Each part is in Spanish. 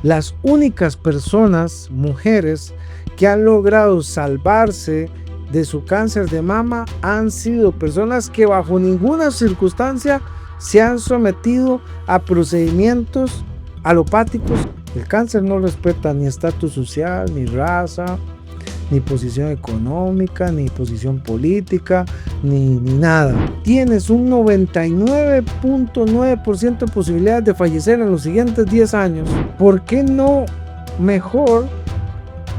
Las únicas personas, mujeres, que han logrado salvarse de su cáncer de mama han sido personas que bajo ninguna circunstancia se han sometido a procedimientos alopáticos. El cáncer no respeta ni estatus social, ni raza, ni posición económica, ni posición política, ni nada. Tienes un 99.9% de posibilidades de fallecer en los siguientes 10 años. ¿Por qué no mejor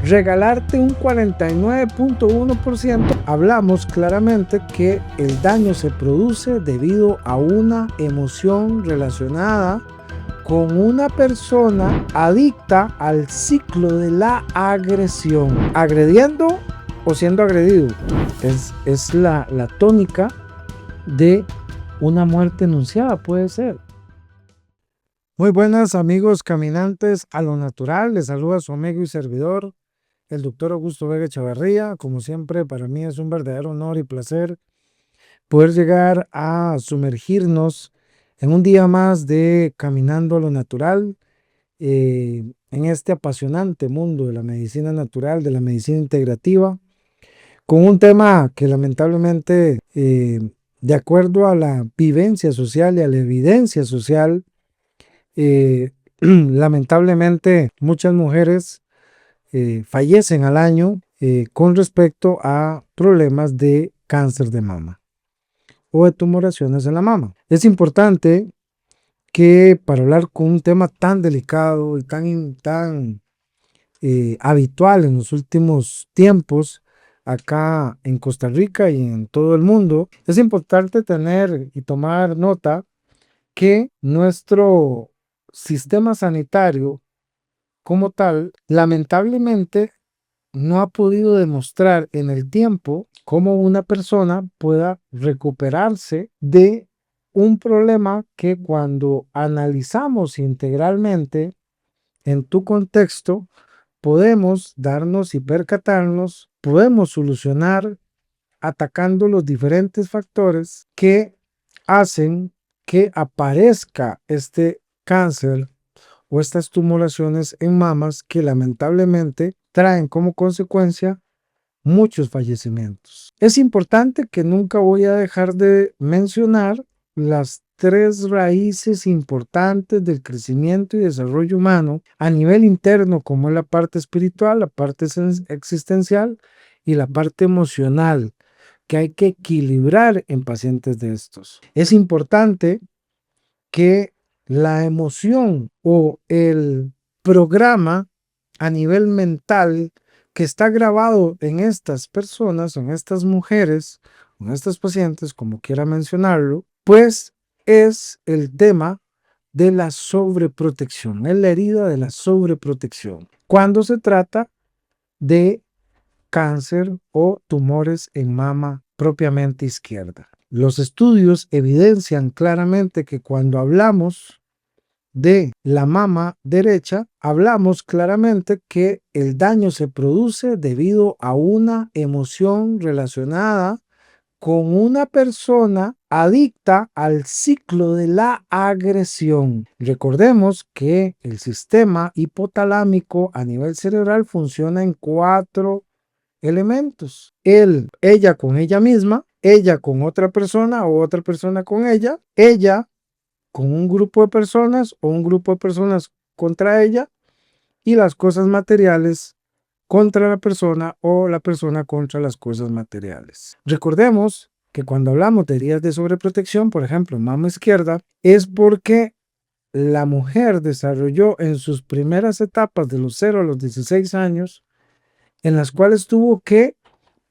regalarte un 49.1%? Hablamos claramente que el daño se produce debido a una emoción relacionada con una persona adicta al ciclo de la agresión, agrediendo o siendo agredido. Es la tónica de una muerte anunciada, puede ser. Muy buenas amigos caminantes a lo natural, les saluda su amigo y servidor, el doctor Augusto Vega Echeverría. Como siempre, para mí es un verdadero honor y placer poder llegar a sumergirnos en un día más de Caminando a lo Natural, en este apasionante mundo de la medicina natural, de la medicina integrativa, con un tema que lamentablemente, de acuerdo a la vivencia social y a la evidencia social, lamentablemente muchas mujeres fallecen al año con respecto a problemas de cáncer de mama o de tumoraciones en la mama. Es importante que para hablar con un tema tan delicado y tan habitual en los últimos tiempos acá en Costa Rica y en todo el mundo, es importante tener y tomar nota que nuestro sistema sanitario como tal, lamentablemente, no ha podido demostrar en el tiempo cómo una persona pueda recuperarse de un problema que cuando analizamos integralmente en tu contexto, podemos darnos y percatarnos, podemos solucionar atacando los diferentes factores que hacen que aparezca este cáncer o estas tumoraciones en mamas que lamentablemente traen como consecuencia muchos fallecimientos. Es importante que nunca voy a dejar de mencionar las 3 raíces importantes del crecimiento y desarrollo humano a nivel interno, como es la parte espiritual, la parte existencial y la parte emocional, que hay que equilibrar en pacientes de estos. Es importante que la emoción o el programa a nivel mental que está grabado en estas personas, en estas mujeres, en estas pacientes, como quiera mencionarlo, pues es el tema de la sobreprotección, es la herida de la sobreprotección. Cuando se trata de cáncer o tumores en mama propiamente izquierda. Los estudios evidencian claramente que cuando hablamos de la mama derecha, hablamos claramente que el daño se produce debido a una emoción relacionada con una persona adicta al ciclo de la agresión. Recordemos que el sistema hipotalámico a nivel cerebral funciona en 4 elementos. Ella con ella misma, ella con otra persona o otra persona con ella con un grupo de personas o un grupo de personas contra ella, y las cosas materiales contra la persona o la persona contra las cosas materiales. Recordemos que cuando hablamos de heridas de sobreprotección, por ejemplo, en mama izquierda, es porque la mujer desarrolló en sus primeras etapas de los 0 a los 16 años, en las cuales tuvo que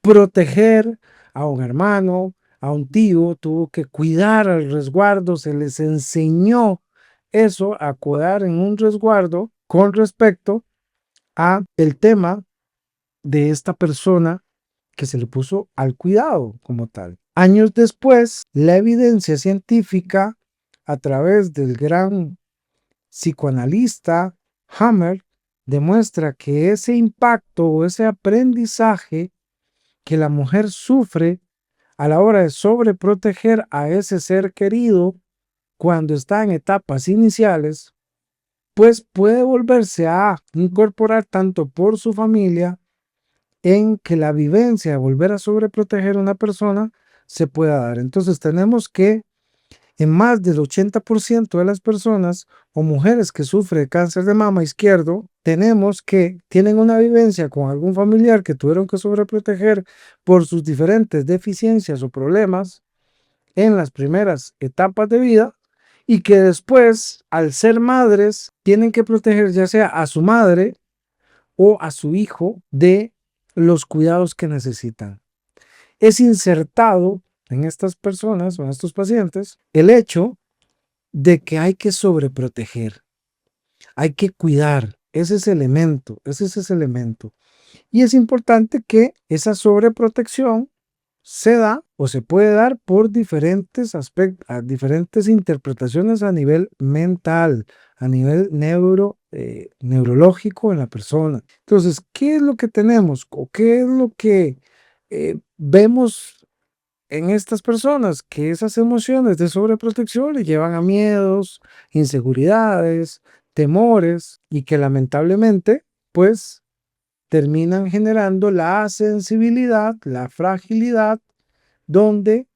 proteger a un hermano, a un tío, tuvo que cuidar al resguardo, se les enseñó eso, a cuidar en un resguardo con respecto a el tema de esta persona que se le puso al cuidado como tal. Años después, la evidencia científica a través del gran psicoanalista Hammer demuestra que ese impacto o ese aprendizaje que la mujer sufre a la hora de sobreproteger a ese ser querido cuando está en etapas iniciales pues puede volverse a incorporar tanto por su familia en que la vivencia de volver a sobreproteger a una persona se pueda dar. Entonces tenemos que en más del 80% de las personas o mujeres que sufren de cáncer de mama izquierdo, tenemos que tienen una vivencia con algún familiar que tuvieron que sobreproteger por sus diferentes deficiencias o problemas en las primeras etapas de vida y que después, al ser madres, tienen que proteger ya sea a su madre o a su hijo de los cuidados que necesitan. Es insertado en estas personas o en estos pacientes el hecho de que hay que sobreproteger, hay que cuidar ese elemento, ese es ese elemento. Y es importante que esa sobreprotección se da o se puede dar por diferentes aspectos, diferentes interpretaciones a nivel mental, a nivel neurológico en la persona. Entonces, ¿qué es lo que tenemos o qué es lo que vemos en estas personas? Que esas emociones de sobreprotección le llevan a miedos, inseguridades, temores y que lamentablemente, pues, terminan generando la sensibilidad, la fragilidad, donde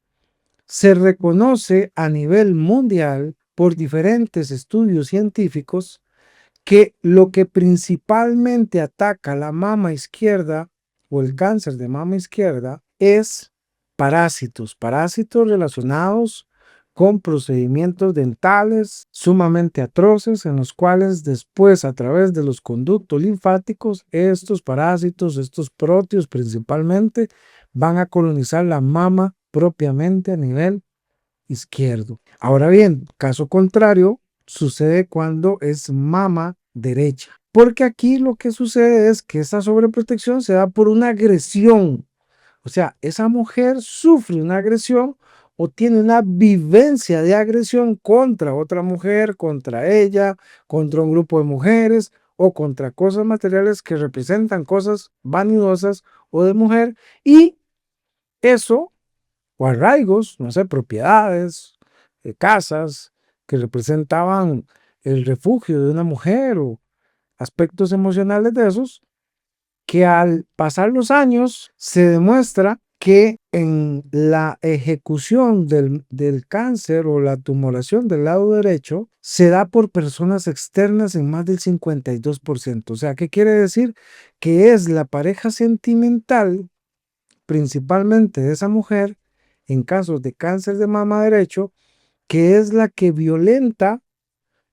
se reconoce a nivel mundial por diferentes estudios científicos que lo que principalmente ataca la mama izquierda o el cáncer de mama izquierda es parásitos relacionados con procedimientos dentales sumamente atroces en los cuales después a través de los conductos linfáticos estos parásitos, estos protios principalmente, van a colonizar la mama propiamente a nivel izquierdo. Ahora bien, caso contrario, sucede cuando es mama derecha. Porque aquí lo que sucede es que esa sobreprotección se da por una agresión. O sea, esa mujer sufre una agresión o tiene una vivencia de agresión contra otra mujer, contra ella, contra un grupo de mujeres o contra cosas materiales que representan cosas vanidosas o de mujer. Y eso o arraigos, no sé, propiedades, casas que representaban el refugio de una mujer o aspectos emocionales de esos, que al pasar los años se demuestra que en la ejecución del cáncer o la tumoración del lado derecho se da por personas externas en más del 52%. O sea, ¿qué quiere decir? Que es la pareja sentimental, principalmente de esa mujer, en casos de cáncer de mama derecho, que es la que violenta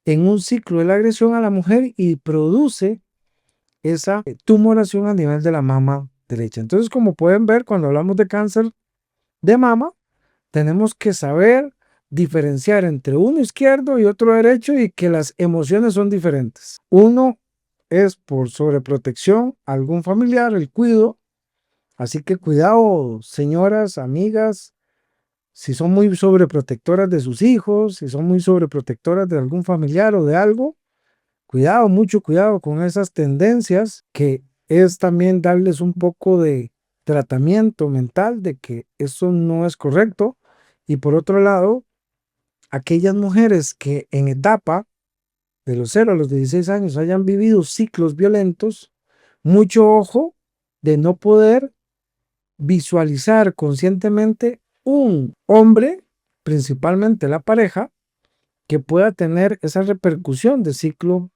en un ciclo de la agresión a la mujer y produce esa tumoración a nivel de la mama derecha. Entonces, como pueden ver, cuando hablamos de cáncer de mama, tenemos que saber diferenciar entre uno izquierdo y otro derecho y que las emociones son diferentes. Uno es por sobreprotección a algún familiar, el cuido. Así que cuidado, señoras, amigas, si son muy sobreprotectoras de sus hijos, si son muy sobreprotectoras de algún familiar o de algo, cuidado, mucho cuidado con esas tendencias, que es también darles un poco de tratamiento mental de que eso no es correcto. Y por otro lado, aquellas mujeres que en etapa de los 0 a los 16 años hayan vivido ciclos violentos, mucho ojo de no poder visualizar conscientemente un hombre, principalmente la pareja, que pueda tener esa repercusión de ciclo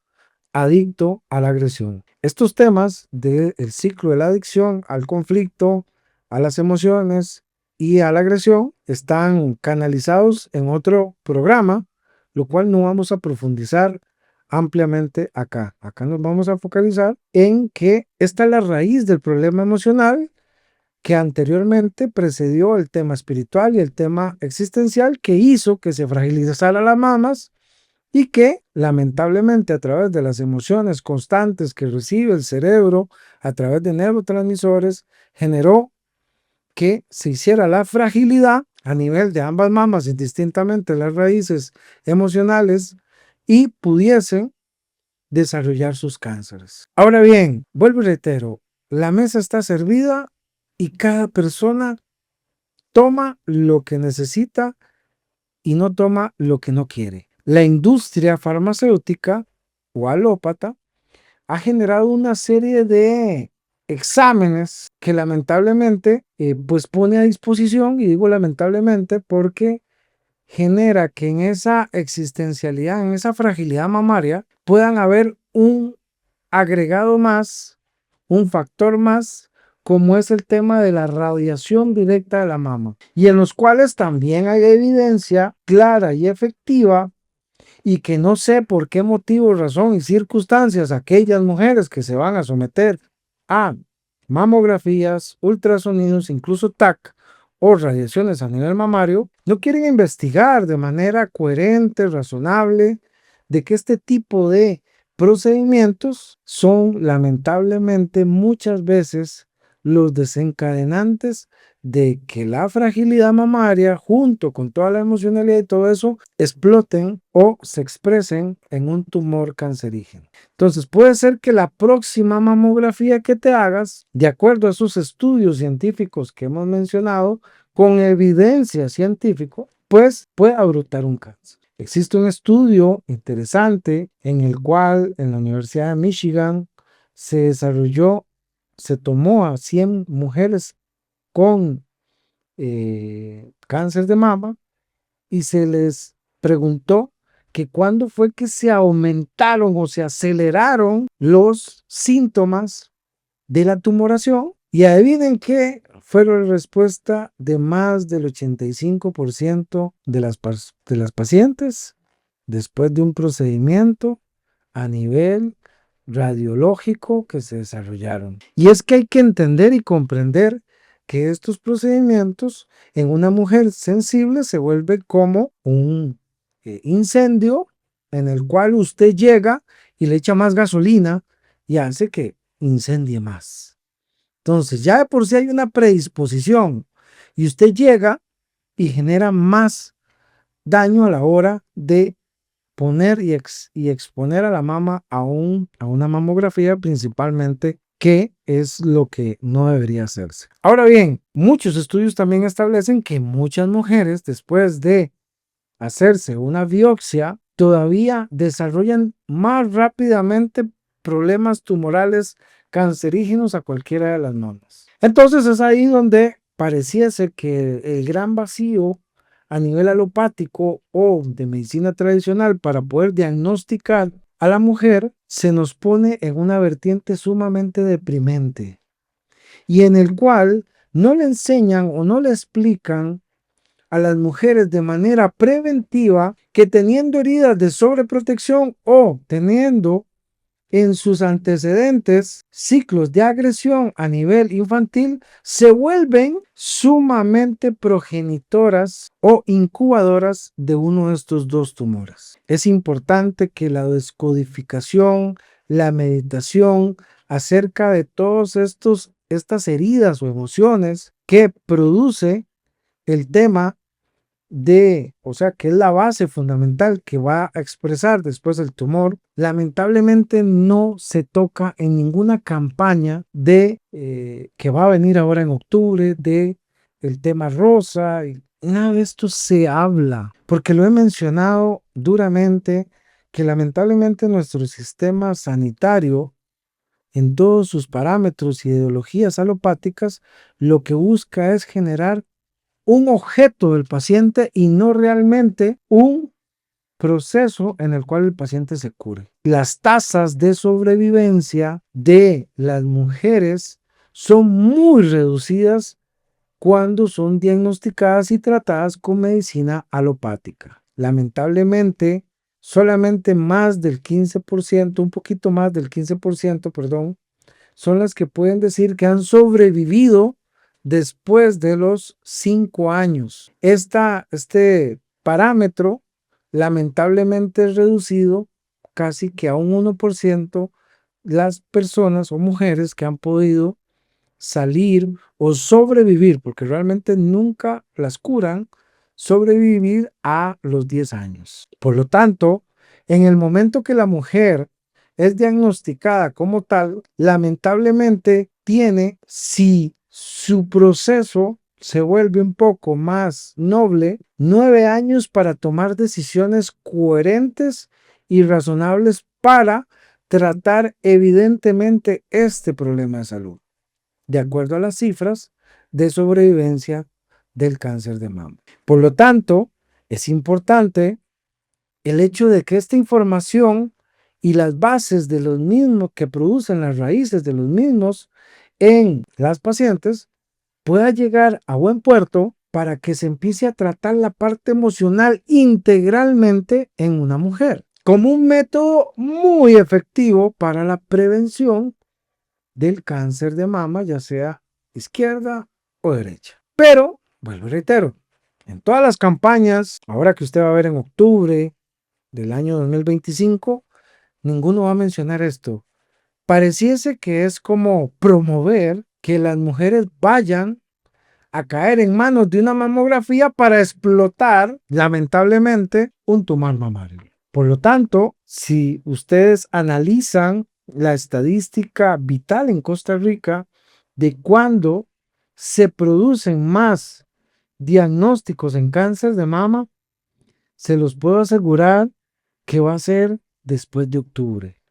adicto a la agresión. Estos temas del ciclo de la adicción al conflicto, a las emociones y a la agresión están canalizados en otro programa, lo cual no vamos a profundizar ampliamente acá. Acá nos vamos a focalizar en que esta es la raíz del problema emocional que anteriormente precedió el tema espiritual y el tema existencial que hizo que se fragilizaran las mamas y que lamentablemente a través de las emociones constantes que recibe el cerebro a través de neurotransmisores generó que se hiciera la fragilidad a nivel de ambas mamas, indistintamente las raíces emocionales, y pudiesen desarrollar sus cánceres. Ahora bien, vuelvo y reitero, la mesa está servida y cada persona toma lo que necesita y no toma lo que no quiere. La industria farmacéutica o alópata ha generado una serie de exámenes que lamentablemente pues pone a disposición, y digo lamentablemente porque genera que en esa existencialidad, en esa fragilidad mamaria, puedan haber un agregado más, un factor más, como es el tema de la radiación directa de la mama, y en los cuales también hay evidencia clara y efectiva, y que no sé por qué motivo, razón y circunstancias aquellas mujeres que se van a someter a mamografías, ultrasonidos, incluso TAC o radiaciones a nivel mamario, no quieren investigar de manera coherente, razonable, de que este tipo de procedimientos son lamentablemente muchas veces los desencadenantes de que la fragilidad mamaria, junto con toda la emocionalidad y todo eso, exploten o se expresen en un tumor cancerígeno. Entonces, puede ser que la próxima mamografía que te hagas, de acuerdo a esos estudios científicos que hemos mencionado, con evidencia científica, pues pueda brotar un cáncer. Existe un estudio interesante en el cual en la Universidad de Michigan se tomó a 100 mujeres con cáncer de mama y se les preguntó que cuándo fue que se aumentaron o se aceleraron los síntomas de la tumoración, y adivinen que fue la respuesta de más del 85% de las pacientes después de un procedimiento a nivel radiológico que se desarrollaron. Y es que hay que entender y comprender que estos procedimientos en una mujer sensible se vuelve como un incendio en el cual usted llega y le echa más gasolina y hace que incendie más. Entonces, ya de por sí hay una predisposición y usted llega y genera más daño a la hora de poner y exponer a la mama a una mamografía principalmente, que es lo que no debería hacerse. Ahora bien, muchos estudios también establecen que muchas mujeres, después de hacerse una biopsia, todavía desarrollan más rápidamente problemas tumorales cancerígenos a cualquiera de las mamas. Entonces es ahí donde pareciese que el gran vacío a nivel alopático o de medicina tradicional para poder diagnosticar a la mujer se nos pone en una vertiente sumamente deprimente, y en el cual no le enseñan o no le explican a las mujeres de manera preventiva que teniendo heridas de sobreprotección o teniendo en sus antecedentes ciclos de agresión a nivel infantil, se vuelven sumamente progenitoras o incubadoras de uno de estos dos tumores. Es importante que la descodificación, la meditación acerca de todas estas heridas o emociones que produce el tema o sea, que es la base fundamental que va a expresar después el tumor, lamentablemente no se toca en ninguna campaña de que va a venir ahora en octubre, de el tema rosa, y nada de esto se habla, porque lo he mencionado duramente, que lamentablemente nuestro sistema sanitario, en todos sus parámetros y ideologías alopáticas, lo que busca es generar un objeto del paciente y no realmente un proceso en el cual el paciente se cure. Las tasas de sobrevivencia de las mujeres son muy reducidas cuando son diagnosticadas y tratadas con medicina alopática. Lamentablemente, solamente más del 15%, un poquito más del 15%, perdón, son las que pueden decir que han sobrevivido después de los 5 años. Este parámetro lamentablemente es reducido casi que a un 1% las personas o mujeres que han podido salir o sobrevivir, porque realmente nunca las curan, sobrevivir a los 10 años. Por lo tanto, en el momento que la mujer es diagnosticada como tal, lamentablemente tiene, si su proceso se vuelve un poco más noble, 9 años para tomar decisiones coherentes y razonables para tratar evidentemente este problema de salud, de acuerdo a las cifras de sobrevivencia del cáncer de mama. Por lo tanto, es importante el hecho de que esta información y las bases de los mismos que producen las raíces de los mismos en las pacientes pueda llegar a buen puerto para que se empiece a tratar la parte emocional integralmente en una mujer, como un método muy efectivo para la prevención del cáncer de mama, ya sea izquierda o derecha. Pero, vuelvo y reitero, en todas las campañas, ahora que usted va a ver en octubre del año 2025, ninguno va a mencionar esto. Pareciese que es como promover que las mujeres vayan a caer en manos de una mamografía para explotar, lamentablemente, un tumor mamario. Por lo tanto, si ustedes analizan la estadística vital en Costa Rica de cuándo se producen más diagnósticos en cáncer de mama, se los puedo asegurar que va a ser después de octubre,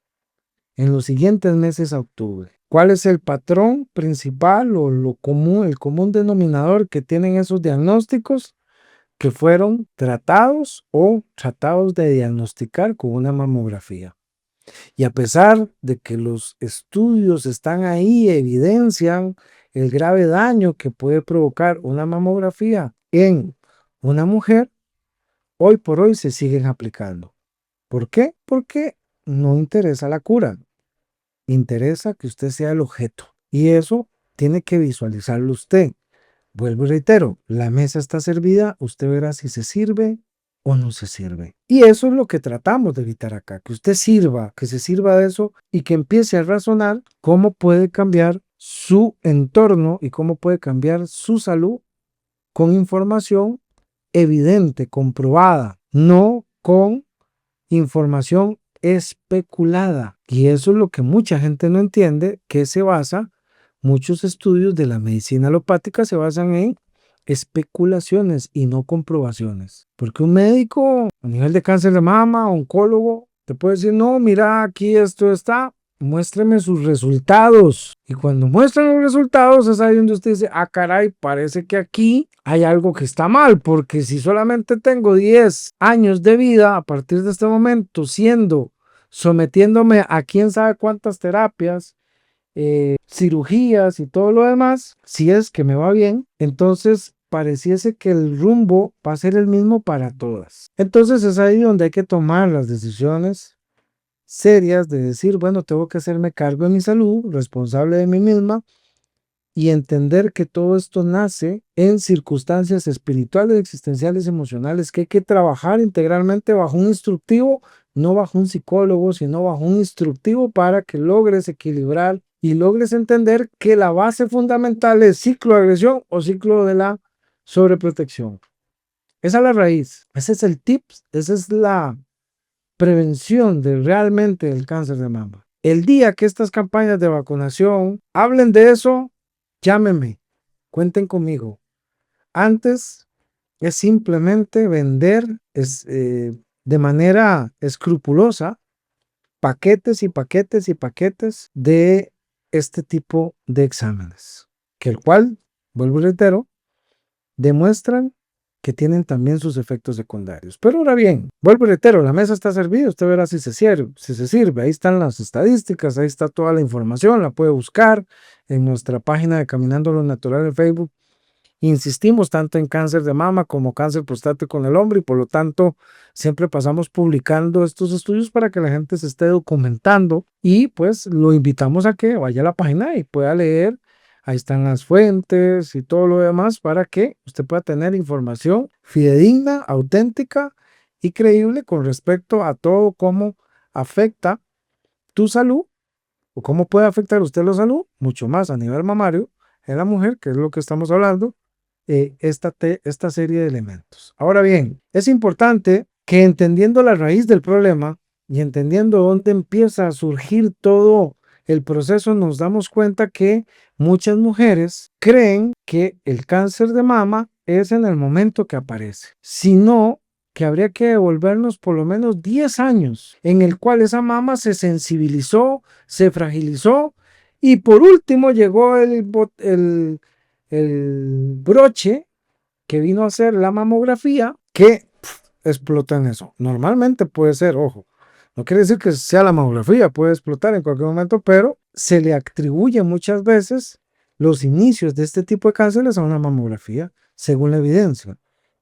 en los siguientes meses a octubre. ¿Cuál es el patrón principal o lo común, el común denominador que tienen esos diagnósticos? Que fueron tratados o tratados de diagnosticar con una mamografía. Y a pesar de que los estudios están ahí, evidencian el grave daño que puede provocar una mamografía en una mujer, hoy por hoy se siguen aplicando. ¿Por qué? Porque no interesa la cura, interesa que usted sea el objeto. Y eso tiene que visualizarlo usted. Vuelvo y reitero, la mesa está servida, usted verá si se sirve o no se sirve. Y eso es lo que tratamos de evitar acá, que usted sirva, que se sirva de eso y que empiece a razonar cómo puede cambiar su entorno y cómo puede cambiar su salud con información evidente, comprobada, no con información especulada. Y eso es lo que mucha gente no entiende, que se basa, muchos estudios de la medicina alopática se basan en especulaciones y no comprobaciones. Porque un médico a nivel de cáncer de mama, oncólogo, te puede decir, no, mira, aquí esto está, muéstreme sus resultados. Y cuando muestran los resultados es ahí donde usted dice, ah, caray, parece que aquí hay algo que está mal, porque si solamente tengo 10 años de vida a partir de este momento, sometiéndome a quién sabe cuántas terapias, cirugías y todo lo demás, si es que me va bien, entonces pareciese que el rumbo va a ser el mismo para todas. Entonces es ahí donde hay que tomar las decisiones serias de decir, bueno, tengo que hacerme cargo de mi salud, responsable de mí misma, y entender que todo esto nace en circunstancias espirituales, existenciales, emocionales, que hay que trabajar integralmente bajo un instructivo, no bajo un psicólogo, sino bajo un instructivo para que logres equilibrar y logres entender que la base fundamental es ciclo de agresión o ciclo de la sobreprotección. Esa es la raíz, ese es el tip, esa es la prevención de realmente el cáncer de mama. El día que estas campañas de vacunación hablen de eso, llámenme, cuenten conmigo. Antes es simplemente vender de manera escrupulosa paquetes y paquetes y paquetes de este tipo de exámenes, que el cual, vuelvo y reitero, demuestran que tienen también sus efectos secundarios. Pero ahora bien, vuelvo y reitero, la mesa está servida, usted verá si se sirve, ahí están las estadísticas, ahí está toda la información, la puede buscar en nuestra página de Caminando lo Natural en Facebook. Insistimos tanto en cáncer de mama como cáncer prostático en el hombre y por lo tanto siempre pasamos publicando estos estudios para que la gente se esté documentando y pues lo invitamos a que vaya a la página y pueda leer. Ahí están las fuentes y todo lo demás para que usted pueda tener información fidedigna, auténtica y creíble con respecto a todo cómo afecta tu salud o cómo puede afectar usted la salud, mucho más a nivel mamario en la mujer, que es lo que estamos hablando, esta serie de elementos. Ahora bien, es importante que entendiendo la raíz del problema y entendiendo dónde empieza a surgir todo el proceso, nos damos cuenta que muchas mujeres creen que el cáncer de mama es en el momento que aparece, sino que que habría que devolvernos por lo menos 10 años en el cual esa mama se sensibilizó, se fragilizó y por último llegó el broche que vino a hacer la mamografía que explota en eso. Normalmente puede ser, ojo, no quiere decir que sea la mamografía, puede explotar en cualquier momento, pero se le atribuye muchas veces los inicios de este tipo de cánceres a una mamografía, según la evidencia.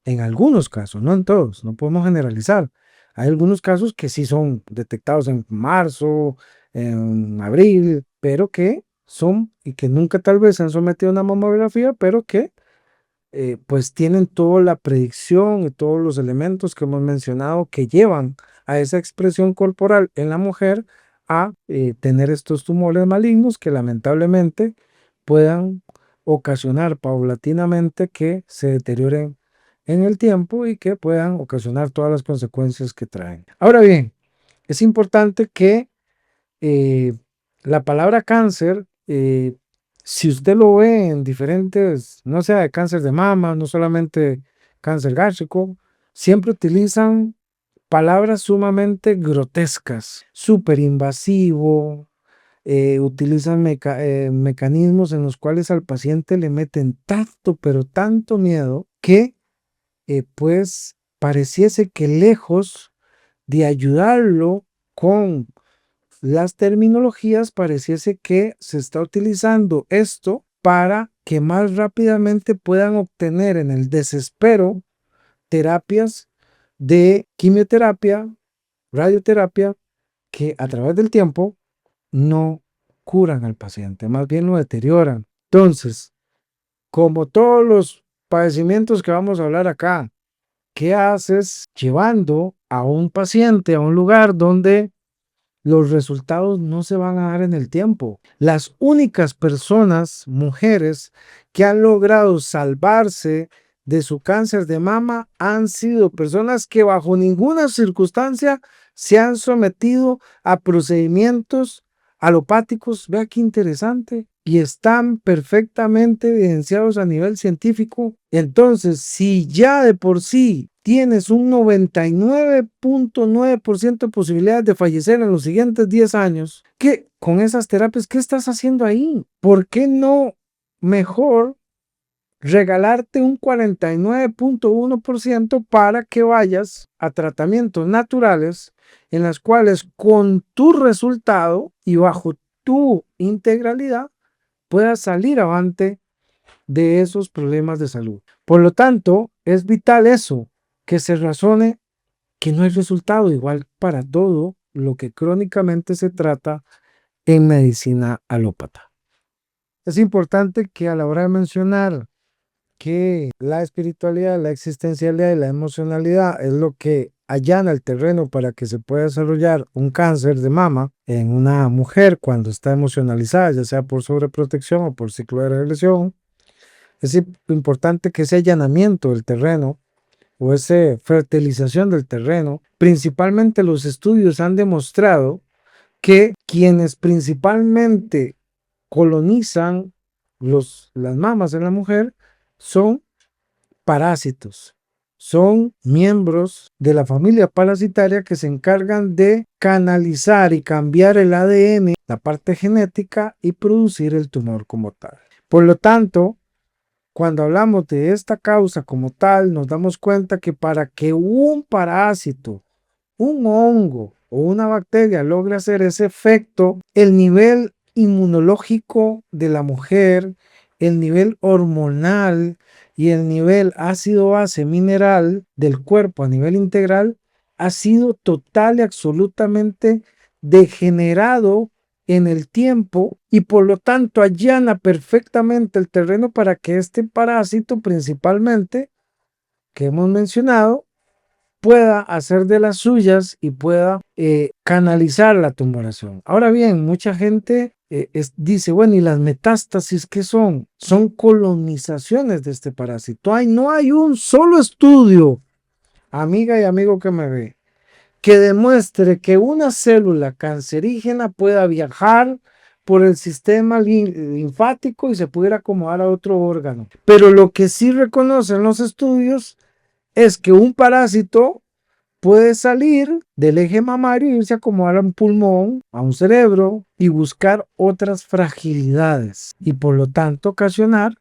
En algunos casos, no en todos, no podemos generalizar. Hay algunos casos que sí son detectados en marzo, en abril, pero que son y que nunca tal vez se han sometido a una mamografía, pero que pues tienen toda la predicción y todos los elementos que hemos mencionado que llevan a esa expresión corporal en la mujer a tener estos tumores malignos que lamentablemente puedan ocasionar paulatinamente que se deterioren en el tiempo y que puedan ocasionar todas las consecuencias que traen. Ahora bien, es importante que eh, la palabra cáncer, si usted lo ve en diferentes, no sea de cáncer de mama, no solamente cáncer gástrico, siempre utilizan palabras sumamente grotescas, súper invasivo, utilizan mecanismos en los cuales al paciente le meten tanto, pero tanto miedo que pues pareciese que lejos de ayudarlo con las terminologías, pareciese que se está utilizando esto para que más rápidamente puedan obtener en el desespero terapias de quimioterapia, radioterapia, que a través del tiempo no curan al paciente, más bien lo deterioran. Entonces, como todos los padecimientos que vamos a hablar acá, ¿qué haces llevando a un paciente a un lugar donde los resultados no se van a dar en el tiempo? Las únicas personas, mujeres, que han logrado salvarse de su cáncer de mama han sido personas que bajo ninguna circunstancia se han sometido a procedimientos alopáticos. Vea qué interesante. Y están perfectamente evidenciados a nivel científico. Entonces, si ya de por sí tienes un 99.9% de posibilidades de fallecer en los siguientes 10 años, ¿qué con esas terapias, qué estás haciendo ahí? ¿Por qué no mejor regalarte un 49.1% para que vayas a tratamientos naturales en las cuales con tu resultado y bajo tu integralidad puedas salir avante de esos problemas de salud? Por lo tanto, es vital eso, que se razone que no hay resultado igual para todo lo que crónicamente se trata en medicina alópata. Es importante que a la hora de mencionar que la espiritualidad, la existencialidad y la emocionalidad es lo que allana el terreno para que se pueda desarrollar un cáncer de mama en una mujer cuando está emocionalizada, ya sea por sobreprotección o por ciclo de regresión. Es importante que ese allanamiento del terreno o esa fertilización del terreno, principalmente los estudios han demostrado que quienes principalmente colonizan las mamas de la mujer son parásitos, son miembros de la familia parasitaria que se encargan de canalizar y cambiar el ADN, la parte genética y producir el tumor como tal. Por lo tanto, cuando hablamos de esta causa como tal, nos damos cuenta que para que un parásito, un hongo o una bacteria logre hacer ese efecto, el nivel inmunológico de la mujer, el nivel hormonal y el nivel ácido base mineral del cuerpo a nivel integral ha sido total y absolutamente degenerado en el tiempo y por lo tanto allana perfectamente el terreno para que este parásito principalmente que hemos mencionado pueda hacer de las suyas y pueda canalizar la tumoración. Ahora bien, mucha gente dice, bueno, ¿y las metástasis qué son? Son colonizaciones de este parásito. No hay un solo estudio, amiga y amigo que me ve, que demuestre que una célula cancerígena pueda viajar por el sistema linfático y se pudiera acomodar a otro órgano. Pero lo que sí reconocen los estudios es que un parásito puede salir del eje mamario e irse a acomodar a un pulmón, a un cerebro y buscar otras fragilidades y por lo tanto ocasionar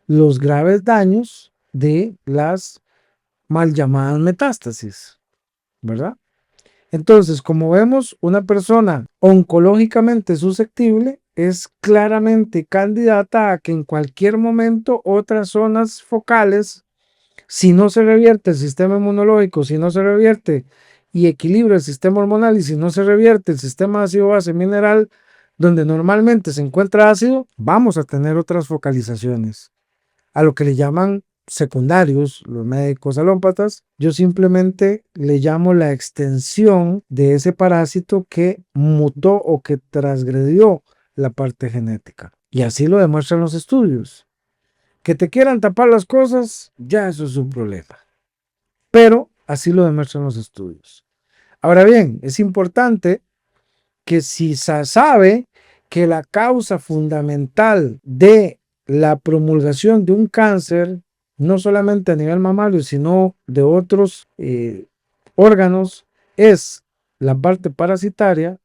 los graves daños de las mal llamadas metástasis, ¿verdad? Entonces, como vemos, una persona oncológicamente susceptible es claramente candidata a que en cualquier momento otras zonas focales, si no se revierte el sistema inmunológico, si no se revierte y equilibra el sistema hormonal y si no se revierte el sistema ácido-base mineral, donde normalmente se encuentra ácido, vamos a tener otras focalizaciones, a lo que le llaman secundarios, los médicos alópatas. Yo simplemente le llamo la extensión de ese parásito que mutó o que transgredió la parte genética. Y así lo demuestran los estudios. Que te quieran tapar las cosas, ya eso es un problema. Pero así lo demuestran los estudios. Ahora bien, es importante que si se sabe que la causa fundamental de la promulgación de un cáncer, no solamente a nivel mamario, sino de otros órganos, es la parte parasitaria,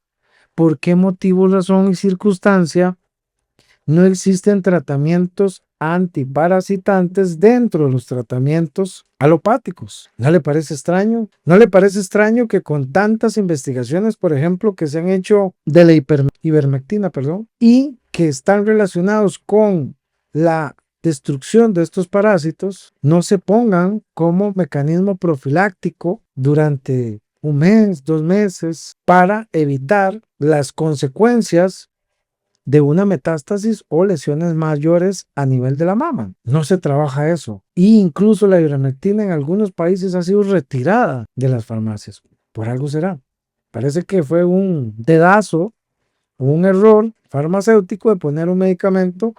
¿por qué motivo, razón y circunstancia no existen tratamientos antiparasitantes dentro de los tratamientos alopáticos? ¿No le parece extraño? ¿No le parece extraño que con tantas investigaciones, por ejemplo, que se han hecho de la ivermectina, y que están relacionados con la destrucción de estos parásitos, no se pongan como mecanismo profiláctico durante un mes, 2 meses, para evitar las consecuencias de una metástasis o lesiones mayores a nivel de la mama? No se trabaja eso. Y incluso la ivermectina en algunos países ha sido retirada de las farmacias. Por algo será. Parece que fue un dedazo, un error farmacéutico de poner un medicamento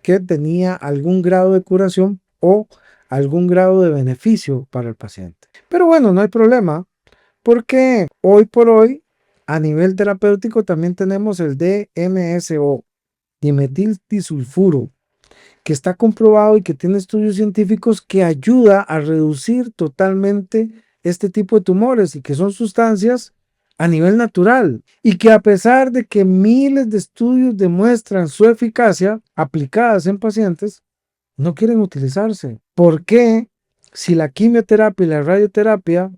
que tenía algún grado de curación o algún grado de beneficio para el paciente. Pero bueno, no hay problema, porque hoy por hoy a nivel terapéutico también tenemos el DMSO, dimetildisulfuro, que está comprobado y que tiene estudios científicos que ayuda a reducir totalmente este tipo de tumores y que son sustancias a nivel natural y que a pesar de que miles de estudios demuestran su eficacia aplicadas en pacientes, no quieren utilizarse. ¿Por qué? Si la quimioterapia y la radioterapia,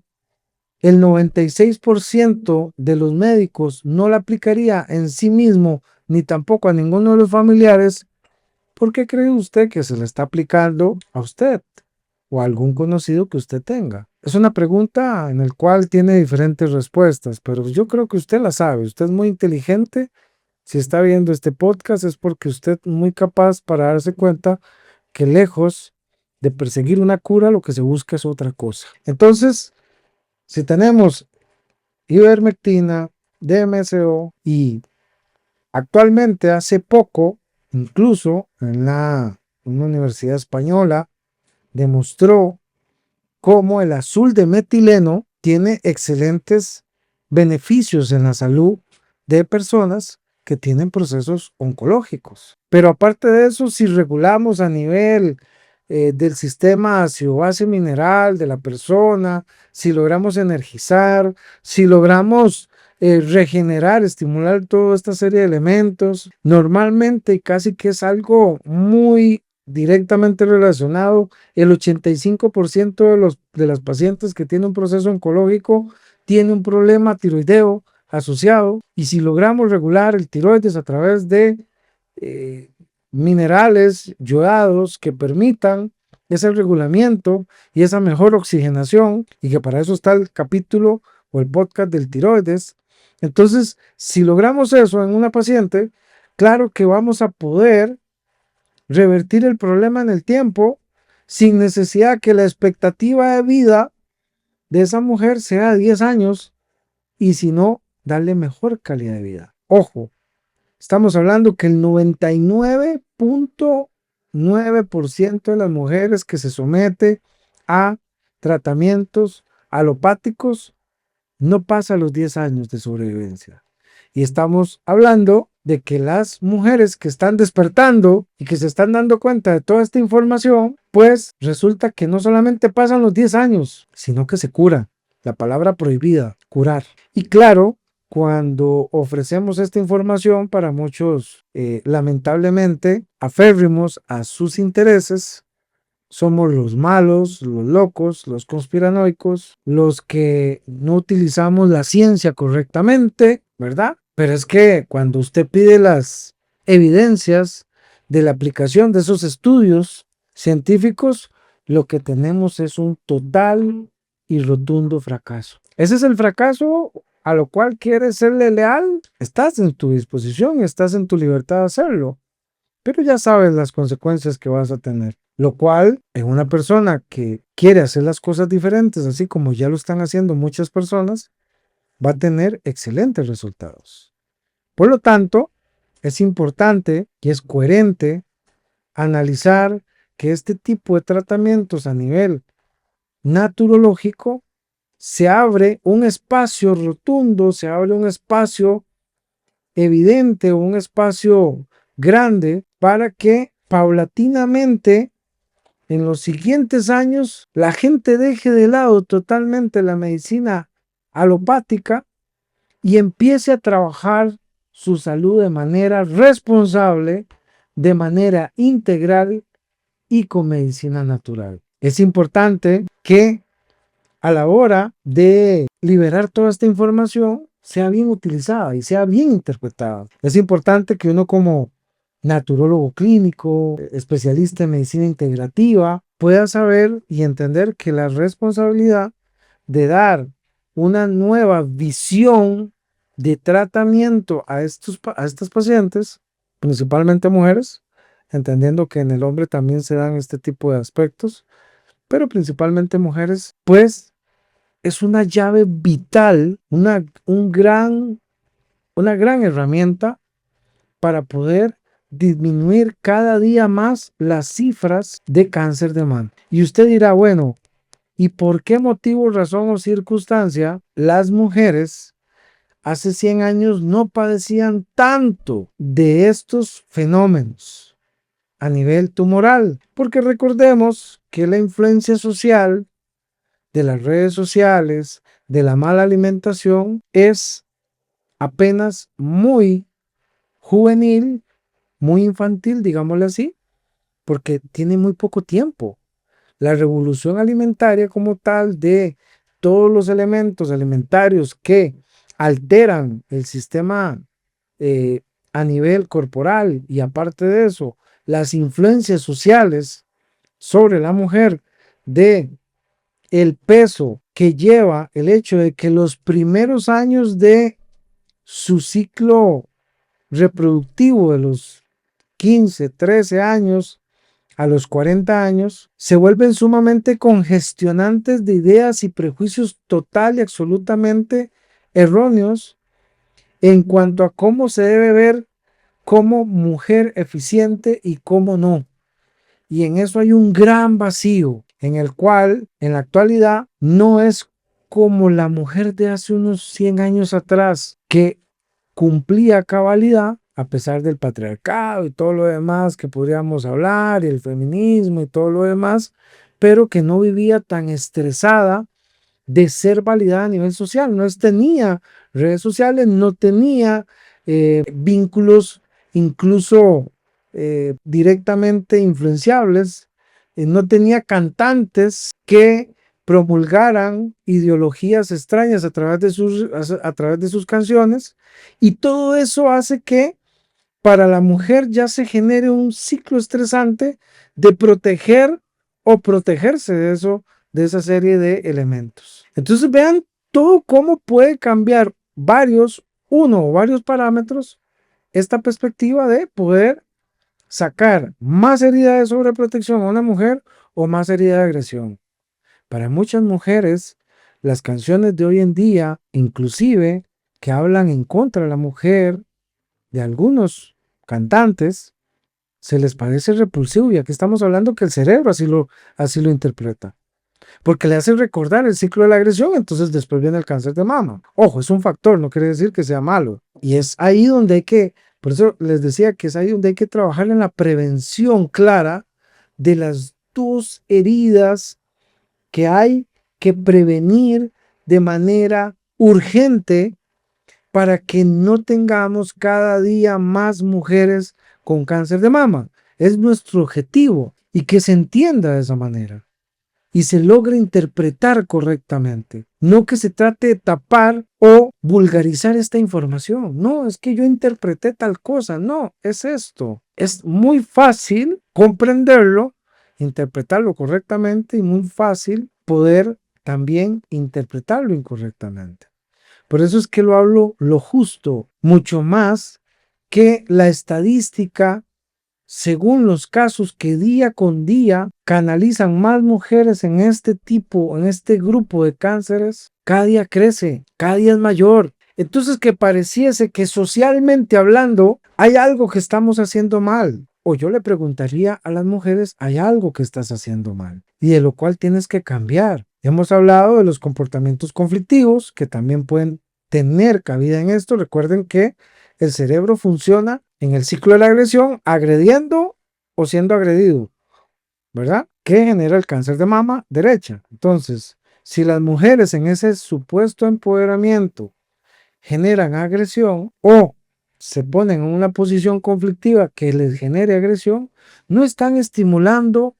el 96% de los médicos no la aplicaría en sí mismo ni tampoco a ninguno de los familiares, ¿por qué cree usted que se le está aplicando a usted o a algún conocido que usted tenga? Es una pregunta en la cual tiene diferentes respuestas, pero yo creo que usted la sabe. Usted es muy inteligente. Si está viendo este podcast es porque usted es muy capaz para darse cuenta que lejos de perseguir una cura, lo que se busca es otra cosa. Entonces, si tenemos ivermectina, DMSO y actualmente hace poco, incluso en una universidad española, demostró cómo el azul de metileno tiene excelentes beneficios en la salud de personas que tienen procesos oncológicos. Pero aparte de eso, si regulamos a nivel del sistema ácido-base mineral de la persona, si logramos energizar, si logramos regenerar, estimular toda esta serie de elementos, normalmente casi que es algo muy directamente relacionado. El 85% de las pacientes que tienen un proceso oncológico tiene un problema tiroideo asociado, y si logramos regular el tiroides a través de minerales yodados que permitan ese regulamiento y esa mejor oxigenación, y que para eso está el capítulo o el podcast del tiroides. Entonces, si logramos eso en una paciente, claro que vamos a poder revertir el problema en el tiempo sin necesidad que la expectativa de vida de esa mujer sea 10 años y si no, darle mejor calidad de vida. Ojo, estamos hablando que el 99.9% de las mujeres que se somete a tratamientos alopáticos no pasa los 10 años de sobrevivencia. Y estamos hablando de que las mujeres que están despertando y que se están dando cuenta de toda esta información, pues resulta que no solamente pasan los 10 años, sino que se cura. la palabra prohibida, curar. Y claro, cuando ofrecemos esta información para muchos, lamentablemente, aférrimos a sus intereses, somos los malos, los locos, los conspiranoicos, los que no utilizamos la ciencia correctamente, ¿verdad? Pero es que cuando usted pide las evidencias de la aplicación de esos estudios científicos, lo que tenemos es un total y rotundo fracaso. Ese es el fracaso a lo cual quieres serle leal. Estás en tu disposición, estás en tu libertad de hacerlo, pero ya sabes las consecuencias que vas a tener. Lo cual, en una persona que quiere hacer las cosas diferentes, así como ya lo están haciendo muchas personas, va a tener excelentes resultados. Por lo tanto, es importante y es coherente analizar que este tipo de tratamientos a nivel naturológico se abre un espacio rotundo, se abre un espacio evidente, un espacio grande para que paulatinamente en los siguientes años la gente deje de lado totalmente la medicina alopática y empiece a trabajar su salud de manera responsable, de manera integral y con medicina natural. Es importante que a la hora de liberar toda esta información sea bien utilizada y sea bien interpretada. Es importante que uno como naturólogo clínico, especialista en medicina integrativa, pueda saber y entender que la responsabilidad de dar una nueva visión de tratamiento a estas pacientes, principalmente mujeres, entendiendo que en el hombre también se dan este tipo de aspectos, pero principalmente mujeres, pues es una llave vital, una gran herramienta para poder disminuir cada día más las cifras de cáncer de mama. Y usted dirá, bueno, ¿y por qué motivo, razón o circunstancia las mujeres hace 100 años no padecían tanto de estos fenómenos a nivel tumoral? Porque recordemos que la influencia social de las redes sociales, de la mala alimentación, es apenas muy juvenil, muy infantil, digámosle así, porque tiene muy poco tiempo. La revolución alimentaria como tal de todos los elementos alimentarios que alteran el sistema a nivel corporal y aparte de eso, las influencias sociales sobre la mujer de el peso que lleva el hecho de que los primeros años de su ciclo reproductivo de los 15, 13 años a los 40 años, se vuelven sumamente congestionantes de ideas y prejuicios total y absolutamente erróneos en cuanto a cómo se debe ver como mujer eficiente y cómo no. Y en eso hay un gran vacío en el cual en la actualidad no es como la mujer de hace unos 100 años atrás que cumplía a cabalidad a pesar del patriarcado y todo lo demás que podríamos hablar y el feminismo y todo lo demás, pero que no vivía tan estresada de ser validada a nivel social. No tenía redes sociales, no tenía vínculos incluso directamente influenciables, no tenía cantantes que promulgaran ideologías extrañas a través de sus canciones, y todo eso hace que para la mujer ya se genere un ciclo estresante de proteger o protegerse de eso, de esa serie de elementos. Entonces vean todo cómo puede cambiar uno o varios parámetros, esta perspectiva de poder sacar más herida de sobreprotección a una mujer o más herida de agresión. Para muchas mujeres, las canciones de hoy en día, inclusive que hablan en contra de la mujer, de algunos cantantes, se les parece repulsivo, y aquí estamos hablando que el cerebro así lo interpreta, porque le hace recordar el ciclo de la agresión, entonces después viene el cáncer de mama. Ojo, es un factor, no quiere decir que sea malo, y es ahí donde por eso les decía que es ahí donde hay que trabajar en la prevención clara de las dos heridas que hay que prevenir de manera urgente para que no tengamos cada día más mujeres con cáncer de mama. Es nuestro objetivo y que se entienda de esa manera y se logre interpretar correctamente. No que se trate de tapar o vulgarizar esta información. No, es que yo interpreté tal cosa. No, es esto. Es muy fácil comprenderlo, interpretarlo correctamente y muy fácil poder también interpretarlo incorrectamente. Por eso es que lo hablo lo justo, mucho más que la estadística según los casos que día con día canalizan más mujeres en este tipo, en este grupo de cánceres, cada día crece, cada día es mayor. Entonces que pareciese que socialmente hablando hay algo que estamos haciendo mal. O yo le preguntaría a las mujeres, hay algo que estás haciendo mal y de lo cual tienes que cambiar. Hemos hablado de los comportamientos conflictivos que también pueden tener cabida en esto. Recuerden que el cerebro funciona en el ciclo de la agresión, agrediendo o siendo agredido, ¿verdad? ¿Qué genera el cáncer de mama? Derecha. Entonces, si las mujeres en ese supuesto empoderamiento generan agresión o se ponen en una posición conflictiva que les genere agresión, no están estimulando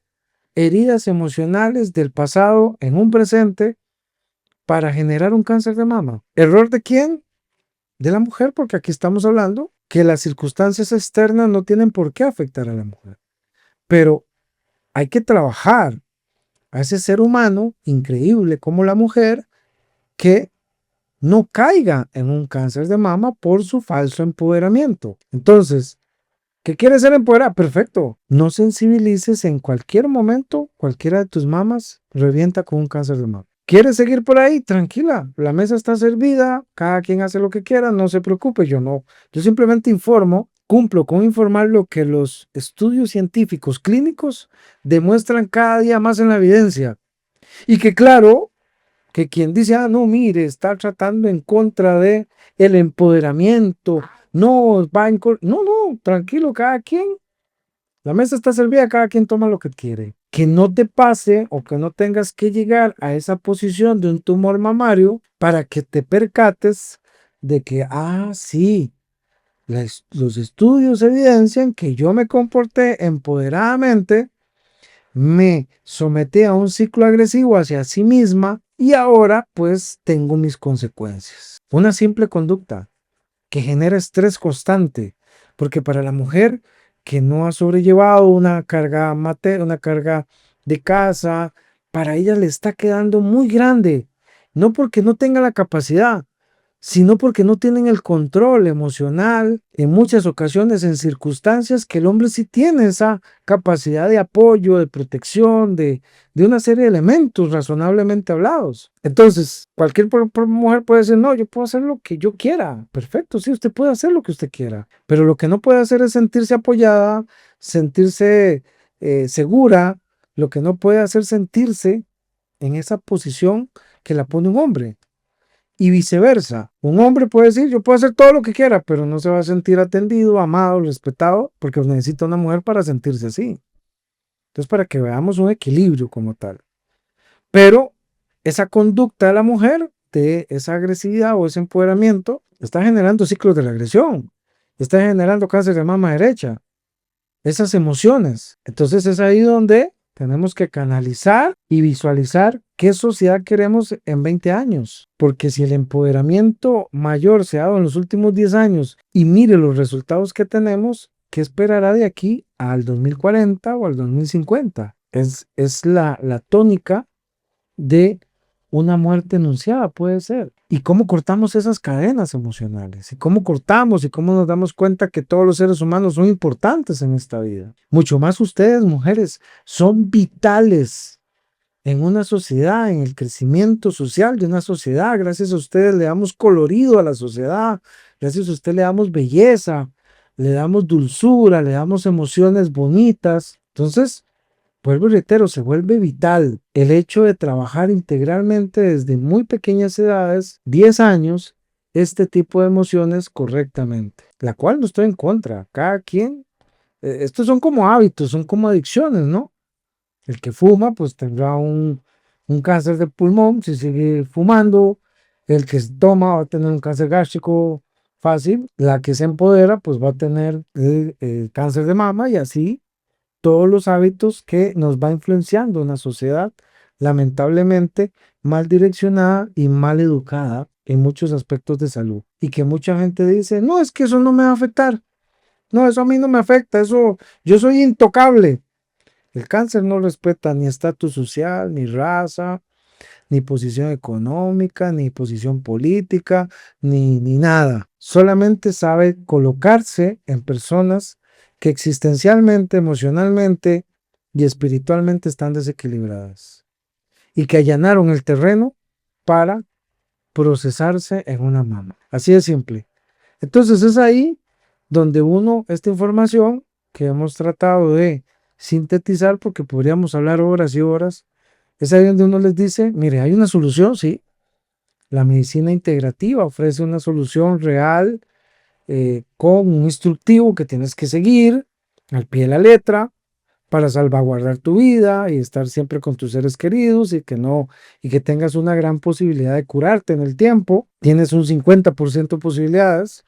heridas emocionales del pasado en un presente para generar un cáncer de mama. ¿Error de quién? De la mujer, porque aquí estamos hablando que las circunstancias externas no tienen por qué afectar a la mujer. Pero hay que trabajar a ese ser humano increíble como la mujer que no caiga en un cáncer de mama por su falso empoderamiento. Entonces, ¿qué quieres ser empoderada? Perfecto. No sensibilices en cualquier momento, cualquiera de tus mamas revienta con un cáncer de mama. ¿Quieres seguir por ahí? Tranquila, la mesa está servida, cada quien hace lo que quiera, no se preocupe, yo no. Yo simplemente informo, cumplo con informar lo que los estudios científicos clínicos demuestran cada día más en la evidencia. Y que claro, que quien dice, ah, no, mire, está tratando en contra de el empoderamiento, no, va en no, no, tranquilo, cada quien, la mesa está servida, cada quien toma lo que quiere. Que no te pase o que no tengas que llegar a esa posición de un tumor mamario para que te percates de que, ah, sí, los estudios evidencian que yo me comporté empoderadamente, me sometí a un ciclo agresivo hacia sí misma y ahora pues tengo mis consecuencias. Una simple conducta que genera estrés constante, porque para la mujer que no ha sobrellevado una carga una carga de casa, para ella le está quedando muy grande, no porque no tenga la capacidad, sino porque no tienen el control emocional en muchas ocasiones en circunstancias que el hombre sí tiene esa capacidad de apoyo, de protección, de una serie de elementos razonablemente hablados. Entonces, cualquier mujer puede decir, no, yo puedo hacer lo que yo quiera. Perfecto, sí, usted puede hacer lo que usted quiera, pero lo que no puede hacer es sentirse apoyada, sentirse segura, lo que no puede hacer sentirse en esa posición que la pone un hombre. Y viceversa, un hombre puede decir, yo puedo hacer todo lo que quiera, pero no se va a sentir atendido, amado, respetado, porque necesita una mujer para sentirse así. Entonces, para que veamos un equilibrio como tal. Pero esa conducta de la mujer, de esa agresividad o ese empoderamiento, está generando ciclos de regresión, está generando cáncer de mama derecha, esas emociones. Entonces es ahí donde tenemos que canalizar y visualizar qué sociedad queremos en 20 años. Porque si el empoderamiento mayor se ha dado en los últimos 10 años y mire los resultados que tenemos, ¿qué esperará de aquí al 2040 o al 2050? Es la tónica de una muerte anunciada, puede ser. ¿Y cómo cortamos esas cadenas emocionales? ¿Y cómo cortamos y cómo nos damos cuenta que todos los seres humanos son importantes en esta vida? Mucho más ustedes, mujeres, son vitales en una sociedad, en el crecimiento social de una sociedad. Gracias a ustedes le damos colorido a la sociedad. Gracias a ustedes le damos belleza, le damos dulzura, le damos emociones bonitas. Entonces, vuelvo y reitero, se vuelve vital el hecho de trabajar integralmente desde muy pequeñas edades, 10 años, este tipo de emociones correctamente, la cual no estoy en contra. Cada quien, estos son como hábitos, son como adicciones, ¿no? El que fuma, pues tendrá un cáncer de pulmón si sigue fumando, el que toma va a tener un cáncer gástrico fácil, la que se empodera pues va a tener el cáncer de mama y así todos los hábitos que nos va influenciando una sociedad lamentablemente mal direccionada y mal educada en muchos aspectos de salud. Y que mucha gente dice, no, es que eso no me va a afectar. No, eso a mí no me afecta, eso yo soy intocable. El cáncer no respeta ni estatus social, ni raza, ni posición económica, ni posición política, ni nada. Solamente sabe colocarse en personas que existencialmente, emocionalmente y espiritualmente están desequilibradas y que allanaron el terreno para procesarse en una mama. Así de simple. Entonces es ahí donde esta información que hemos tratado de sintetizar, porque podríamos hablar horas y horas, es ahí donde uno les dice, mire, hay una solución, sí. La medicina integrativa ofrece una solución real con un instructivo que tienes que seguir al pie de la letra para salvaguardar tu vida y estar siempre con tus seres queridos y que tengas una gran posibilidad de curarte en el tiempo. Tienes un 50% de posibilidades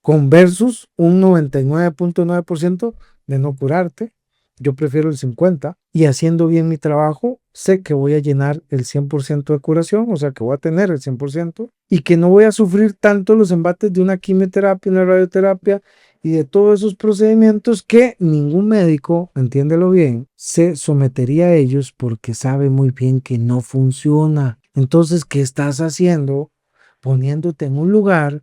con versus un 99.9% de no curarte. Yo prefiero el 50% y haciendo bien mi trabajo, sé que voy a llenar el 100% de curación, o sea que voy a tener el 100% y que no voy a sufrir tanto los embates de una quimioterapia, una radioterapia y de todos esos procedimientos que ningún médico, entiéndelo bien, se sometería a ellos porque sabe muy bien que no funciona. Entonces, ¿qué estás haciendo? Poniéndote en un lugar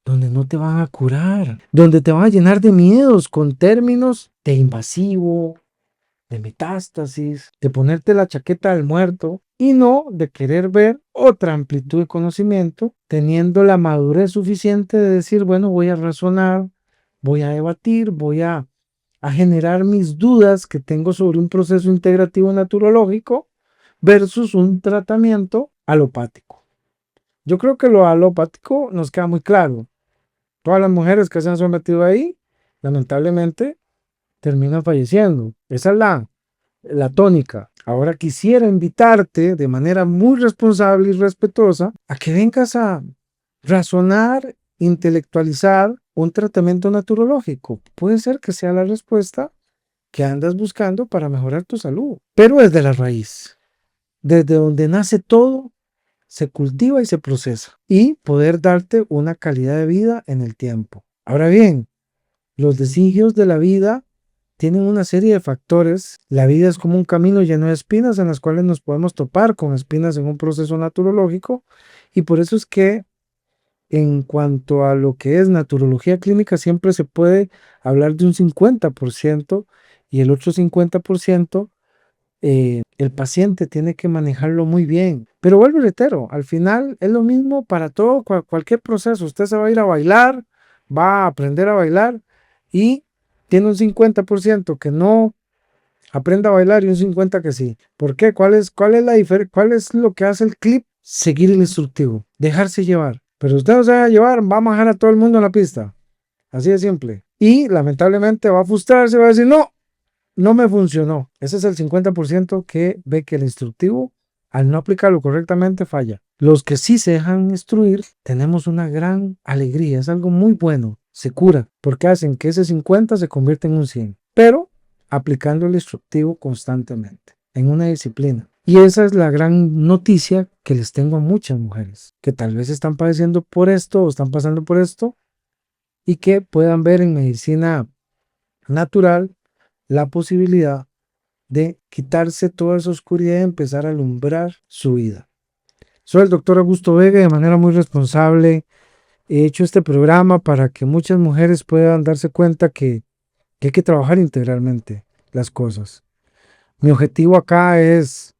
donde no te van a curar, donde te van a llenar de miedos con términos de invasivo, de metástasis, de ponerte la chaqueta del muerto y no de querer ver otra amplitud de conocimiento, teniendo la madurez suficiente de decir, bueno, voy a razonar, voy a debatir, a generar mis dudas que tengo sobre un proceso integrativo naturológico versus un tratamiento alopático. Yo creo que lo alopático nos queda muy claro. Todas las mujeres que se han sometido ahí, lamentablemente, terminan falleciendo. Esa es la tónica. Ahora quisiera invitarte de manera muy responsable y respetuosa a que vengas a razonar, intelectualizar un tratamiento naturológico. Puede ser que sea la respuesta que andas buscando para mejorar tu salud, pero desde la raíz, desde donde nace todo, se cultiva y se procesa y poder darte una calidad de vida en el tiempo. Ahora bien, los designios de la vida tienen una serie de factores. La vida es como un camino lleno de espinas en las cuales nos podemos topar con espinas en un proceso naturológico y por eso es que en cuanto a lo que es naturología clínica siempre se puede hablar de un 50% y el otro 50% el paciente tiene que manejarlo muy bien. Pero vuelvo y reitero, al final es lo mismo para todo, cualquier proceso. Usted se va a ir a bailar, va a aprender a bailar y tiene un 50% que no aprenda a bailar y un 50% que sí. ¿Por qué? ¿Cuál es la diferencia? ¿Cuál es lo que hace el clip? Seguir el instructivo, dejarse llevar. Pero usted no se va a llevar, va a majar a todo el mundo en la pista. Así de simple. Y lamentablemente va a frustrarse, va a decir, no me funcionó. Ese es el 50% que ve que el instructivo, al no aplicarlo correctamente, falla. Los que sí se dejan instruir, tenemos una gran alegría. Es algo muy bueno. Se cura porque hacen que ese 50 se convierta en un 100. Pero aplicando el instructivo constantemente, en una disciplina. Y esa es la gran noticia que les tengo a muchas mujeres que tal vez están padeciendo por esto o están pasando por esto y que puedan ver en medicina natural la posibilidad de quitarse toda esa oscuridad y empezar a alumbrar su vida. Soy el doctor Augusto Vega y de manera muy responsable he hecho este programa para que muchas mujeres puedan darse cuenta que hay que trabajar integralmente las cosas. Mi objetivo acá es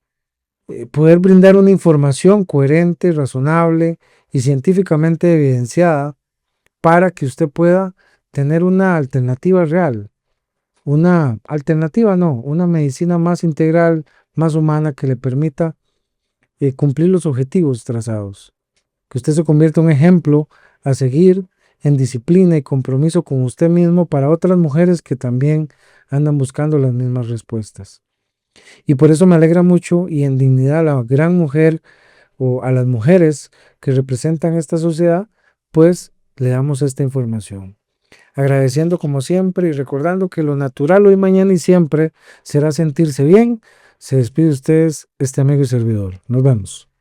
poder brindar una información coherente, razonable y científicamente evidenciada para que usted pueda tener una alternativa real. Una alternativa, no, una medicina más integral, más humana que le permita cumplir los objetivos trazados. Que usted se convierta en un ejemplo a seguir en disciplina y compromiso con usted mismo para otras mujeres que también andan buscando las mismas respuestas. Y por eso me alegra mucho y en dignidad a la gran mujer o a las mujeres que representan esta sociedad, pues le damos esta información. Agradeciendo como siempre y recordando que lo natural hoy, mañana y siempre será sentirse bien. Se despide ustedes, este amigo y servidor. Nos vemos.